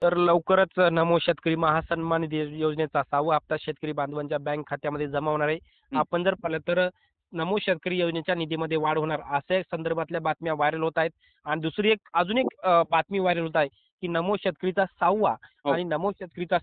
तर लवकरच नमो शेतकरी महासन्मान निधी योजनेचा 6वा हप्ता शेतकरी बांधवांच्या बँक खात्यामध्ये जमा होणार आहे. हं. आपण जर पाहिलं तर नमो शेतकरी योजनेच्या निधीमध्ये वाढ होणार अशा संदर्भातल्या बातम्या व्हायरल होत आहेत. आणि दुसरी एक अजून एक बातमी व्हायरल होत आहे, की नमो शेतकरीचा 6वा हो. आणि नमो शेतकरीचा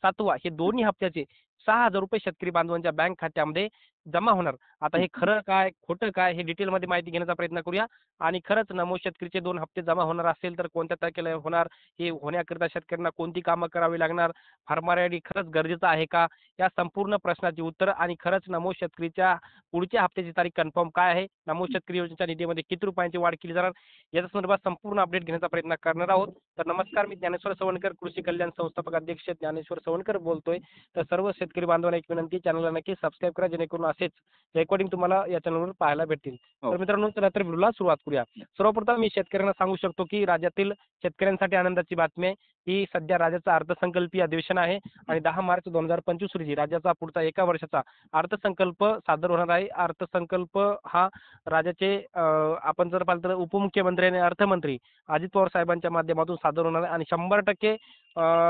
7वा हे दोन्ही हप्त्याचे ₹6,000 शेतकरी बांधवांच्या बँक खात्यामध्ये जमा होणार. आता हं, हे खरं काय, खोटं काय हे डिटेलमध्ये माहिती घेण्याचा प्रयत्न करूया. आणि खरंच नमो शेतकरीचे 2 हप्ते जमा होणार असेल तर कोणत्या तारखेला होणार? हे होण्याकरिता शेतकऱ्यांना कोणती कामं करावी लागणार? फार्मर आयडी खरंच गरजेचं आहे का? या संपूर्ण प्रश्नाची उत्तरं आणि खरंच नमो शेतकरीच्या पुढच्या हप्त्याची तारीख कन्फर्म काय आहे? नमो हं. शेतकरी योजनेच्या निधीमध्ये किती रुपयांची वाढ केली जाणार? याच्या संदर्भात संपूर्ण अपडेट घेण्याचा प्रयत्न करणार आहोत. तर नमस्कार, मी ज्ञानेश्वर सवणकर, कृषी कल्याण संस्थापक अध्यक्ष ज्ञानेश्वर सवणकर बोलतोय. तर सर्व शेतकरी बांधवांना एक विनंती, चॅनलला नक्की सबस्क्राईब करा जेणेकरून असेच रेकॉर्डिंग तुम्हाला या चॅनलवर पाहायला भेटतील. तर हो. मित्रांनो, चला तर व्हिडिओला सुरुवात करूया. सर्वप्रथम मी शेतकऱ्यांना सांगू शकतो, की राज्यातील शेतकऱ्यांसाठी आनंदाची बातमी आहे, की सध्या राज्याचं अर्थसंकल्पीय अधिवेशन आहे आणि 10 मार्च 2025 रोजी राज्याचा पुढचा एका वर्षाचा अर्थसंकल्प सादर होणार आहे. अर्थसंकल्प हा राज्याचे आपण जर पाहिलं तर उपमुख्यमंत्री आणि अर्थमंत्री अजित पवार साहेबांच्या माध्यमातून सादर होणार आहे आणि 100%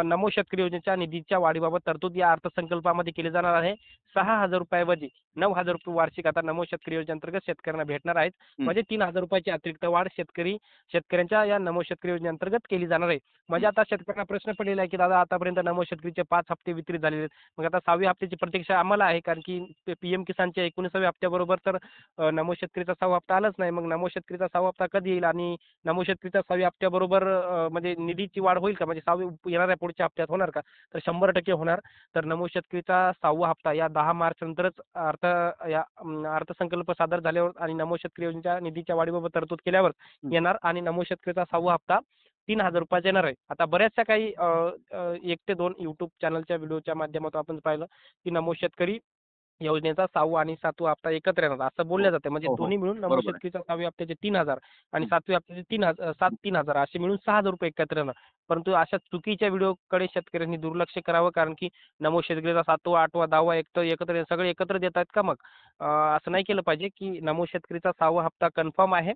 नमो शेतकरी योजनेच्या निधीच्या वाढीबाबत तरतूद या अर्थसंकल्पामध्ये केली जाणार आहे. ₹6,000 ₹9,000 वार्षिक आता नमो शेतकरी योजनेअंतर्गत शेतकऱ्यांना भेटणार आहेत. हं. म्हणजे ₹3,000 अतिरिक्त वाढ शेतकऱ्यांच्या या नमो शेतकरी योजनेअंतर्गत केली जाणार आहे. म्हणजे हं. आता शेतकऱ्यांना प्रश्न पडलेला आहे, की दादा आतापर्यंत नमो शेतकरीचे 5 हप्ते वितरित झालेले आहेत. मग आता 6व्या हप्त्याची प्रतीक्षा आम्हाला आहे, कारण की पीएम किसानच्या 19व्या हप्त्याबरोबर तर नमो शेतकरीचा 6वा हप्ता आलाच नाही. मग नमो शेतकरीचा 6वा हप्ता कधी येईल आणि नमो शेतकरीच्या 6व्या हप्त्याबरोबर म्हणजे निधीची वाढ होईल का? म्हणजे 6वी येणाऱ्या पुढच्या हप्त्यात होणार का? तर 100% होणार. तर नमो शेतकरीचा 6वा हप्ता या 10 मार्च नंतरच अर्थसंकल्प सादर झाल्यावर आणि नमो शेतकरी योजनेच्या निधीच्या वाढीबाबत तरतूद केल्यावर हं. येणार आणि नमो शेतकरीचा 6वा हप्ता ₹3,000 येणार आहे. आता बऱ्याचशा काही 1 ते 2 YouTube चॅनलच्या व्हिडिओच्या माध्यमातून आपण पाहिलं, की नमो शेतकरी योजनेचा 6वा आणि 7वा हप्ता एकत्र येणार असं हो. बोललं जातं. म्हणजे हो, हो. दोन्ही मिळून नमो बरोबर आहे. शेतकरीच्या 6व्या हप्त्याचे 3,000 आणि हं. 7व्या हप्त्याचे 3,000 असे मिळून ₹6,000 एकत्र येणार. परंतु अशा चुकीच्या व्हिडिओकडे शेतकऱ्यांनी दुर्लक्ष करावं, कारण की नमो शेतकरीचा 7वा, 8वा, 10वा एकत्र सगळे एकत्र देत आहेत का मग? असं नाही केलं पाहिजे, की नमो शेतकरीचा 6वा हप्ता कन्फर्म आहे.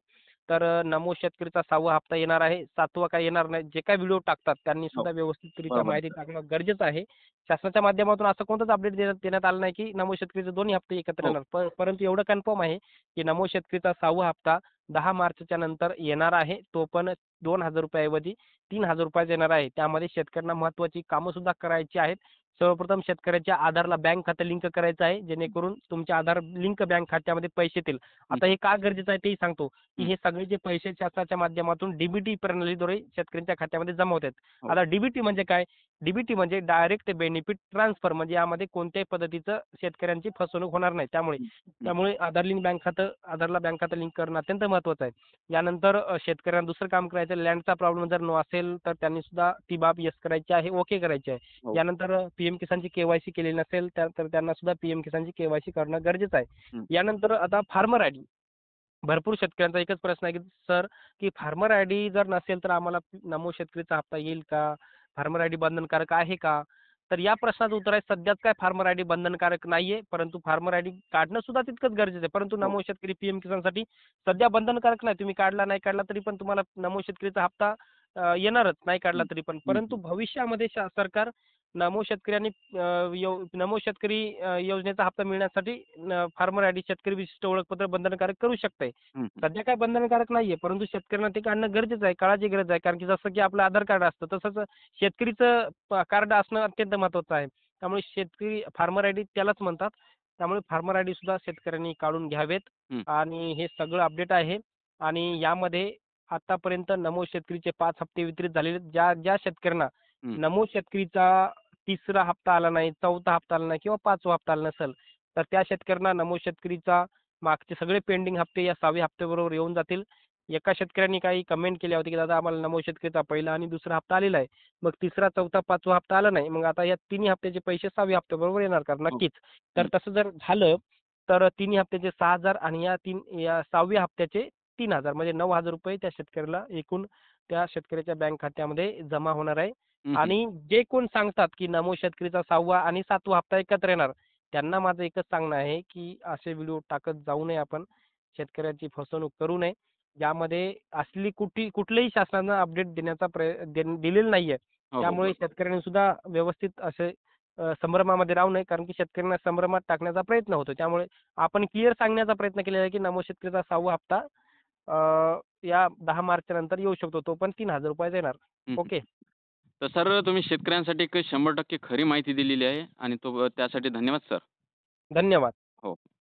तर नमो शेतकरीचा 6वा हप्ता येणार आहे. 7वा काही येणार नाही. जे काही व्हिडिओ टाकतात त्यांनी हो. सुद्धा व्यवस्थितरित्या बरोबर आहे माहिती सर. टाकणं गरजेचं आहे. शासनाच्या माध्यमातून असं कोणतंच अपडेट देण्यात आलं नाही, की नमो शेतकरीचे दोन्ही हप्ते एकत्र हो. येणार. परंतु एवढं कन्फर्म आहे, की नमो शेतकरीचा 6वा हप्ता 10 मार्चच्या नंतर येणार आहे. तो पण ₹2,000 ऐवजी ₹3,000 येणार आहे. त्यामध्ये शेतकऱ्यांना महत्त्वाची कामं सुद्धा करायची आहेत. सर्वप्रथम शेतकऱ्याच्या आधारला बँक खातं लिंक करायचं आहे, जेणेकरून तुमच्या आधार लिंक बँक खात्यामध्ये पैसे येतील. हं. आता हे का गरजेचं आहे तेही सांगतो, की हं. हे सगळे जे पैसे शासनाच्या माध्यमातून डीबीटी प्रणालीद्वारे शेतकऱ्यांच्या खात्यामध्ये जमा होत आहेत. हो. आता डीबीटी म्हणजे काय? डीबीटी म्हणजे डायरेक्ट बेनिफिट ट्रान्सफर, म्हणजे यामध्ये कोणत्याही पद्धतीचं शेतकऱ्यांची फसवणूक होणार नाही. त्यामुळे हं. हं. त्यामुळे आधारला बँक खातं लिंक करणं अत्यंत महत्त्वाचं आहे. यानंतर शेतकऱ्यांना दुसरं काम करायचं, लँडचा प्रॉब्लेम जर असेल तर त्यांनी सुद्धा ती बाब येस करायची आहे, ओके करायची आहे. हो. यानंतर पीएम किसानची केवायसी केलेली नसेल तर त्यांना सुद्धा पीएम किसानची केवायसी करणं गरजेचं आहे. हं. यानंतर आता फार्मर आयडी. भरपूर शेतकऱ्यांचा एकच प्रश्न आहे, की सर, की फार्मर आयडी जर नसेल तर आम्हाला नमो शेतकरीचा हप्ता येईल का? फार्मर आयडी बंधनकारक आहे का? तर या प्रश्नाचं उत्तर आहे, सध्याच काय फार्मर आयडी बंधनकारक नाहीये, परंतु फार्मर आयडी काढणं सुद्धा तितकंच गरजेचं आहे. परंतु हो. नमो शेतकरी पीएम किसानसाठी सध्या बंधनकारक नाही. तुम्ही काढला नाही काढला तरी पण तुम्हाला नमो शेतकरीचा हप्ता येणारच नाही काढला हं. तरी पण. हं. परंतु हं. भविष्यामध्ये सरकार नमो शेतकरी नमो शेतकरी योजनेचा हप्ता मिळण्यासाठी फार्मर आयडी शेतकरी विशिष्ट ओळखपत्र बंधनकारक करू शकते. हं. सध्या काय बंधनकारक नाहीये, परंतु शेतकऱ्यांना ते काढणं गरजेचं आहे, काळाची गरज आहे. कारण की जसं की आपलं आधार कार्ड असतं, तसंच शेतकरीचं कार्ड असणं अत्यंत महत्त्वाचं आहे. त्यामुळे शेतकरी फार्मर आयडी त्यालाच म्हणतात. त्यामुळे फार्मर आयडी सुद्धा शेतकऱ्यांनी काढून घ्यावेत हं. आणि हे सगळं अपडेट आहे. आणि यामध्ये आतापर्यंत नमो शेतकरीचे 5 हप्ते वितरित झालेले आहेत. ज्या ज्या शेतकऱ्यांना हं. नमो शेतकरीचा 3रा हप्ता आला नाही, 4था हप्ता आला नाही किंवा 5वा हप्ता आला नसेल, तर त्या शेतकऱ्यांना नमो शेतकरीचा मागचे सगळे पेंडिंग हप्ते या 6व्या हप्त्याबरोबर येऊन जातील. एका शेतकऱ्यांनी काही कमेंट केल्या होत्या, की दादा आम्हाला नमो शेतकरीचा पहिला आणि दुसरा हप्ता आलेला आहे. मग 3रा, 4था, 5वा हप्ता आला नाही. मग आता या तिन्ही हप्त्याचे पैसे 6व्या हप्त्याबरोबर येणार का? हो. नक्कीच. तर हं. तसं जर झालं, तर तिन्ही हप्त्याचे 6,000 आणि या 6व्या हप्त्याचे 3,000 म्हणजे ₹9,000 त्या शेतकऱ्याला एकूण त्या शेतकऱ्याच्या बँक खात्यामध्ये जमा होणार आहे. हं. हं. आणि जे कोण सांगतात, की नमो शेतकरीचा 6वा आणि 7वा हप्ता एकत्र येणार, त्यांना माझं एकच सांगणं आहे, की असे व्हिडिओ टाकत जाऊ नये आपण. शेतकऱ्याची फसवणूक करू नये. यामध्ये असली कुठलीही शासनानं अपडेट देण्याचा दिलेलं नाहीये. हो, हो. त्यामुळे बरोबर. शेतकऱ्यांनी सुद्धा व्यवस्थित असे संभ्रमामध्ये राहू नये, कारण की शेतकऱ्यांना संभ्रमात टाकण्याचा प्रयत्न होतो. त्यामुळे आपण क्लिअर सांगण्याचा प्रयत्न केलेला आहे, की नमो शेतकरीचा 6वा हप्ता या 10 मार्चच्या नंतर येऊ शकतो. तो पण ₹3000 येणार. हं, हं. ओके. तर सर तुम्ही शेतकऱ्यांसाठी एक 100% खरी माहिती दिलेली आहे आणि त्यासाठी धन्यवाद सर. धन्यवाद. हो.